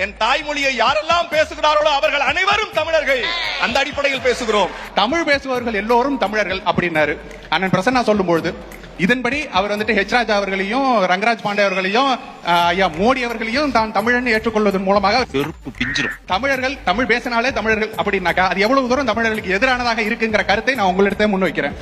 என் தாய்மொழியை யாரெல்லாம் பேசுகிறார்களோ அவர்கள் அனைவரும் தமிழர்கள். அந்த அடிப்படையில் பேசுகிறோம். தமிழ் பேசுபவர்கள் எல்லோரும் தமிழர்கள் அப்படின்னாரு அண்ணன் பிரசன்னா சொல்லும்போது, இதன்படி அவர் வந்துட்டு ஹெச் ராஜா அவர்களையும் ரங்கராஜ் பாண்டே அவர்களையும் ஐயா மோடி அவர்களையும் தான் தமிழன் ஏற்றுக்கொள்வதன் மூலமாக தமிழர்கள் தமிழ் பேசினாலே தமிழர்கள் அப்படின்னாக்கா அது எவ்வளவு தூரம் தமிழர்களுக்கு எதிரானதாக இருக்குங்கிற கருத்தை நான் உங்களிடத்தை முன்வைக்கிறேன்.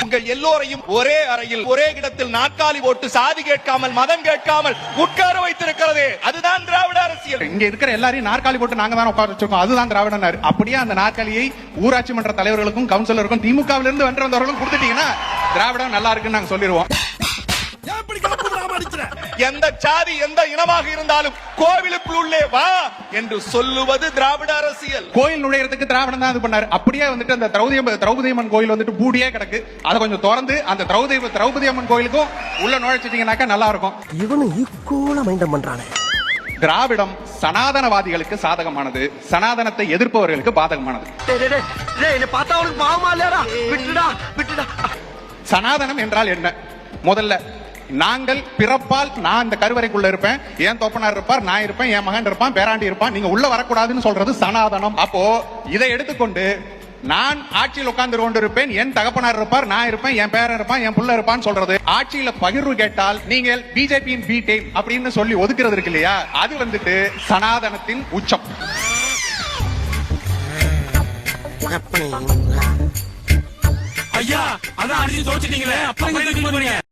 உங்கள் எல்லோரையும் ஒரே அறையில் ஒரே இடத்தில் நாற்காலி போட்டு சாதி கேட்காமல் மதம் கேட்காமல் உட்கார வைத்திருக்கிறது. அதுதான் திராவிட அரசியல். இங்க இருக்கிற எல்லாரையும் நாற்காலி போட்டு நாங்க தான் உட்கார வச்சிருக்கோம். அதுதான் திராவிடனாரு. அப்படியே அந்த நாற்காலியை ஊராட்சி மன்ற தலைவர்களுக்கும் கவுன்சிலருக்கும் திமுகவிலிருந்து வென்று வந்தவர்களும் கொடுத்துட்டீங்கன்னா திராவிடம் நல்லா இருக்குன்னு நாங்க சொல்லிடுவோம். எந்த சாதி எந்த இனமாக இருந்தாலும் கோவிலுக்குள் உள்ளே வா என்று சொல்லுவது திராவிட அரசியல். கோயில் நுழையறதுக்கு திராவிடம் தான் இது பண்ணாரு. அப்படியே வந்துட்டு அந்த திரௌபதி அம்மன் கோயில் வந்துட்டு பூடியே கிடக்கு. அதை கொஞ்சம் திறந்து அந்த திரௌபதி அம்மன் கோயிலுக்கும் உள்ள நுழைச்சிட்டீங்கன்னாக்கா நல்லா இருக்கும். இவனு ஈக்குவலா மைண்டம் பண்றானே. திராவிடம் சனாதனவாதிகளுக்கு சாதகமானது, சனாதனத்தை எதிர்ப்பவர்களுக்கு பாதகமானது. சனாதனம் என்றால் என்ன? முதல்ல நாங்கள் பிறப்பால் நான் இந்த கருவறைக்குள்ள இருப்பேன், என் தோப்பனார் இருப்பார், நான் இருப்பேன், என் மகன் இருப்பான், பேராண்டி இருப்பான், நீங்க உள்ள வரக்கூடாதுன்னு சொல்றது சனாதனம். அப்போ இதை எடுத்துக்கொண்டு நான் ஆட்சியில் உட்கார்ந்து கொண்டு இருப்பேன், என் தகப்பனார் இருப்பார், நான் இருப்பேன், என் பேரன் இருப்பான், என் புள்ள இருப்பான்னு சொல்றது, ஆட்சியில பகிர்வு கேட்டால் நீங்கள் பிஜேபியின் பி டீம் அப்படின்னு சொல்லி ஒதுக்குறது இருக்கு இல்லையா, அது வந்துட்டு சனாதனத்தின் உச்சம். ஐயா அதான் அடிச்சு தோச்சிட்டீங்களே, அப்ப